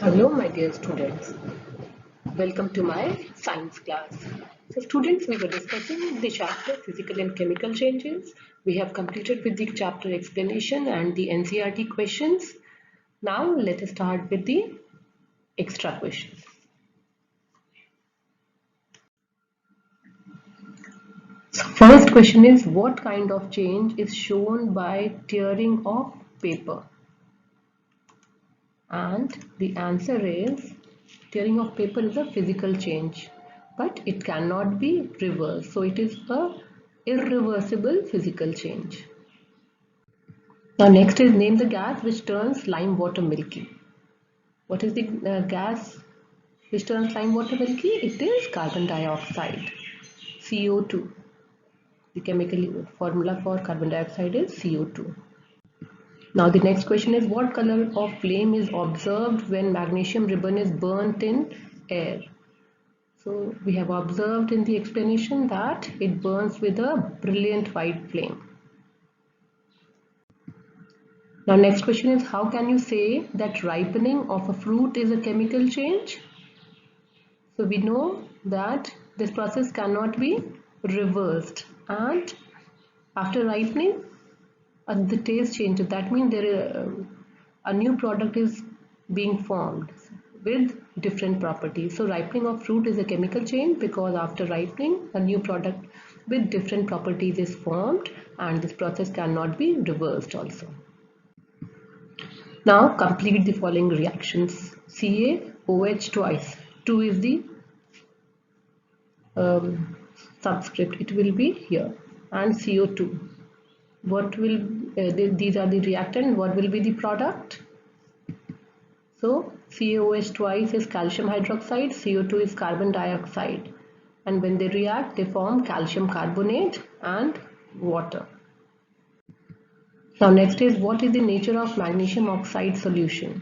Hello, my dear students. Welcome to my science class. So, students, we were discussing the chapter Physical and Chemical Changes. We have completed with the chapter explanation and the NCERT questions. Now, let us start with the extra questions. So, first question is, what kind of change is shown by tearing of paper? And the answer is tearing of paper is a physical change, but it cannot be reversed. So it is a irreversible physical change. Now next is name the gas which turns lime water milky. What is the gas which turns lime water milky? It is carbon dioxide, CO2. The chemical formula for carbon dioxide is CO2. Now the next question is, what color of flame is observed when magnesium ribbon is burnt in air? So we have observed in the explanation that it burns with a brilliant white flame. Now next question is, how can you say that ripening of a fruit is a chemical change? So we know that this process cannot be reversed, and after ripening the taste changes. That means a new product is being formed with different properties. So ripening of fruit is a chemical change because after ripening a new product with different properties is formed, and this process cannot be reversed also. Now complete the following reactions. CaOH twice. 2 is the subscript, it will be here, and CO2. What will these are the reactant, what will be the product? So CaOH twice is calcium hydroxide, CO2 is carbon dioxide, and when they react they form calcium carbonate and water. Now next is, what is the nature of magnesium oxide solution?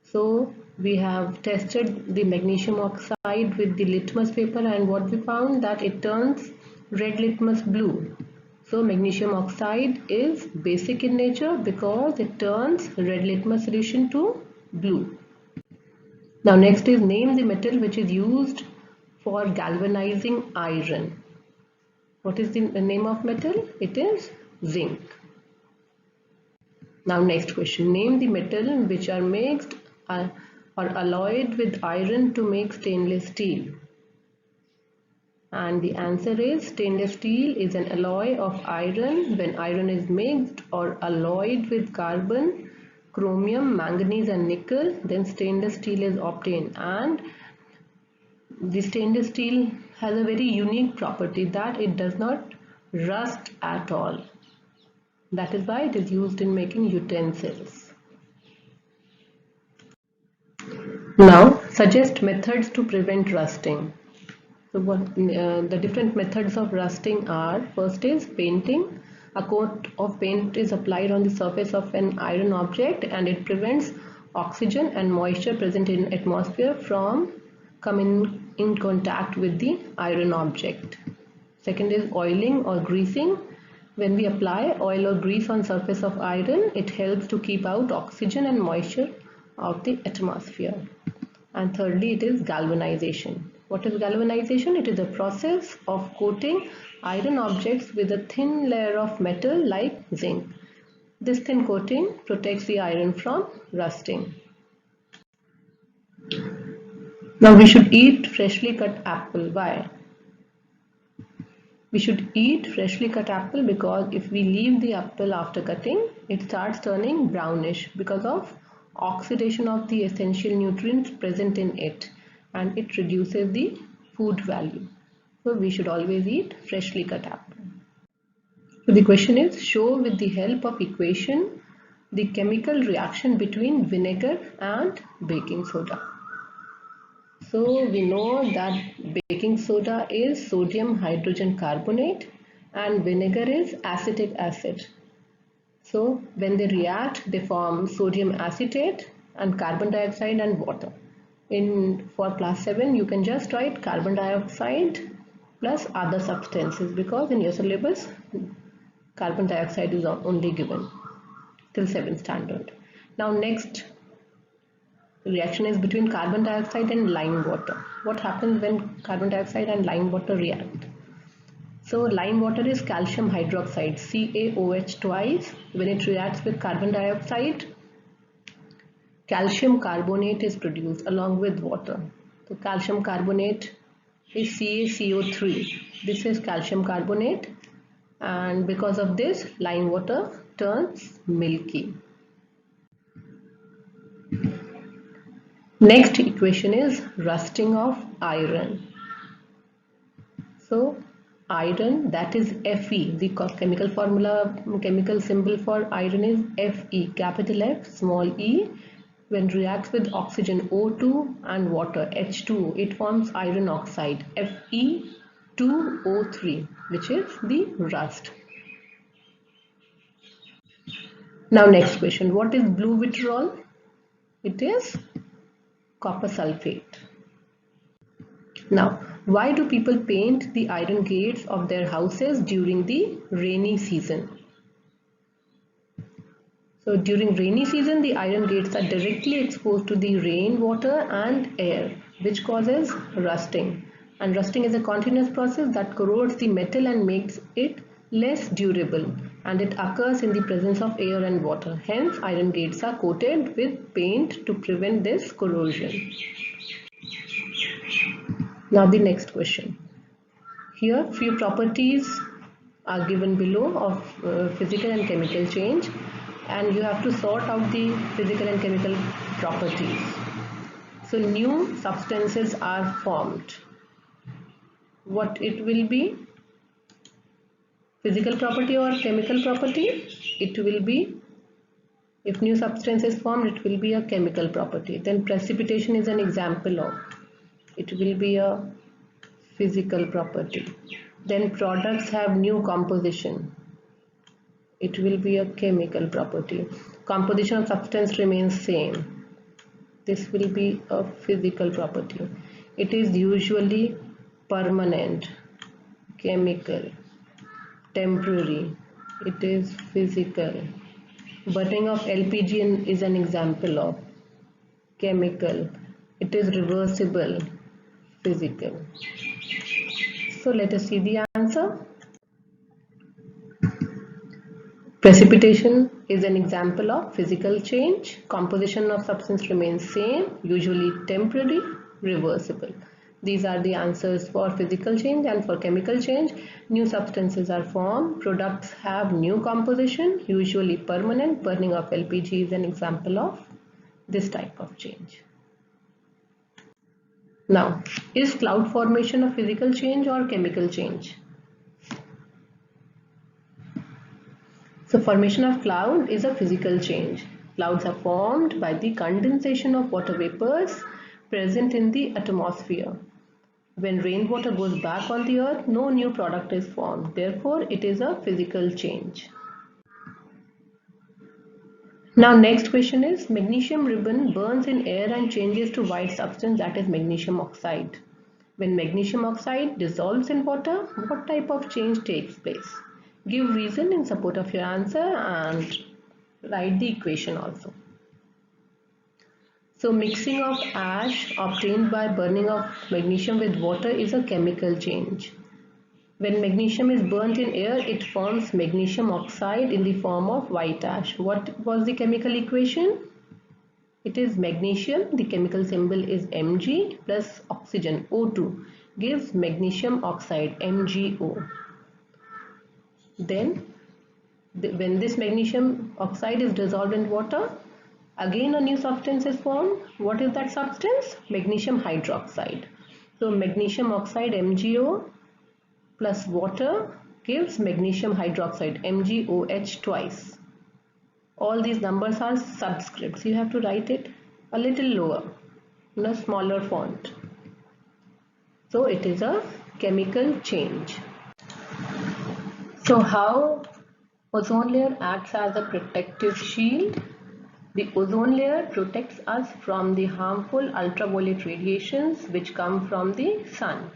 So we have tested the magnesium oxide with the litmus paper, and what we found that it turns red litmus blue. So magnesium oxide is basic in nature because it turns red litmus solution to blue. Now next is, name the metal which is used for galvanizing iron. What is the name of metal? It is zinc. Now next question, name the metal which are mixed or alloyed with iron to make stainless steel. And the answer is, stainless steel is an alloy of iron. When iron is mixed or alloyed with carbon, chromium, manganese and nickel, then stainless steel is obtained. And the stainless steel has a very unique property that it does not rust at all. That is why it is used in making utensils. Now suggest methods to prevent rusting. So the different methods of rusting are, first is painting. A coat of paint is applied on the surface of an iron object and it prevents oxygen and moisture present in atmosphere from coming in contact with the iron object. Second is oiling or greasing. When we apply oil or grease on surface of iron, it helps to keep out oxygen and moisture of the atmosphere. And thirdly, it is galvanization. What is galvanization? It is a process of coating iron objects with a thin layer of metal like zinc. This thin coating protects the iron from rusting. Now we should eat freshly cut apple. Why? We should eat freshly cut apple because if we leave the apple after cutting, it starts turning brownish because of oxidation of the essential nutrients present in it, and it reduces the food value. So we should always eat freshly cut apple. So the question is, show with the help of equation the chemical reaction between vinegar and baking soda. So we know that baking soda is sodium hydrogen carbonate and vinegar is acetic acid. So when they react, they form sodium acetate and carbon dioxide and water. For class 7, you can just write carbon dioxide plus other substances because in your syllabus, carbon dioxide is only given till 7th standard. Now next The reaction is between carbon dioxide and lime water. What happens when carbon dioxide and lime water react? So lime water is calcium hydroxide, CaOH twice. When it reacts with carbon dioxide, calcium carbonate is produced along with water. So calcium carbonate is CaCO3. This is calcium carbonate, and because of this, lime water turns milky. Next equation is rusting of iron. So iron, that is Fe. The chemical symbol for iron is Fe, capital F, small e. When reacts with oxygen O2 and water H2O, it forms iron oxide Fe2O3, which is the rust. Now next question, what is blue vitriol? It is copper sulfate. Now, why do people paint the iron gates of their houses during the rainy season? So during rainy season, the iron gates are directly exposed to the rain, water and air, which causes rusting. And rusting is a continuous process that corrodes the metal and makes it less durable, and it occurs in the presence of air and water. Hence, iron gates are coated with paint to prevent this corrosion. Now the next question. Here few properties are given below of physical and chemical change, and you have to sort out the physical and chemical properties. So new substances are formed. What it will be? Physical property or chemical property? It will be, if new substance is formed, it will be a chemical property. Then precipitation is an example of, it will be a physical property. Then products have new composition. It will be a chemical property. Composition of substance remains same. This will be a physical property. It is usually permanent, chemical. Temporary, it is physical. Burning of LPG is an example of chemical. It is reversible, physical. So let us see the answer. Precipitation is an example of physical change. Composition of substance remains same, usually temporary, reversible. These are the answers for physical change. And for chemical change, new substances are formed, products have new composition, usually permanent. Burning of LPG is an example of this type of change. Now, is cloud formation a physical change or chemical change? So formation of cloud is a physical change. Clouds are formed by the condensation of water vapors present in the atmosphere. When rainwater goes back on the earth, no new product is formed. Therefore, it is a physical change. Now next question is, magnesium ribbon burns in air and changes to white substance, that is magnesium oxide. When magnesium oxide dissolves in water, what type of change takes place? Give reason in support of your answer and write the equation also. So mixing of ash obtained by burning of magnesium with water is a chemical change. When magnesium is burnt in air, it forms magnesium oxide in the form of white ash. What was the chemical equation? It is magnesium, the chemical symbol is Mg, plus oxygen O2 gives magnesium oxide MgO. Then when this magnesium oxide is dissolved in water, again a new substance is formed. What is that substance? Magnesium hydroxide. So magnesium oxide MgO plus water gives magnesium hydroxide MgOH twice. All these numbers are subscripts. You have to write it a little lower in a smaller font. So it is a chemical change. So how ozone layer acts as a protective shield? The ozone layer protects us from the harmful ultraviolet radiations which come from the sun.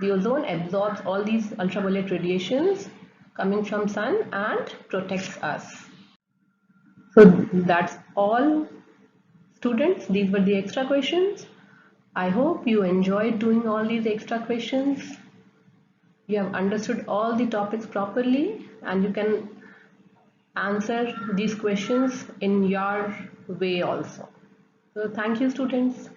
The ozone absorbs all these ultraviolet radiations coming from sun and protects us. So that's all students, these were the extra questions. I hope you enjoyed doing all these extra questions. You have understood all the topics properly and you can answer these questions in your way also. So thank you, students.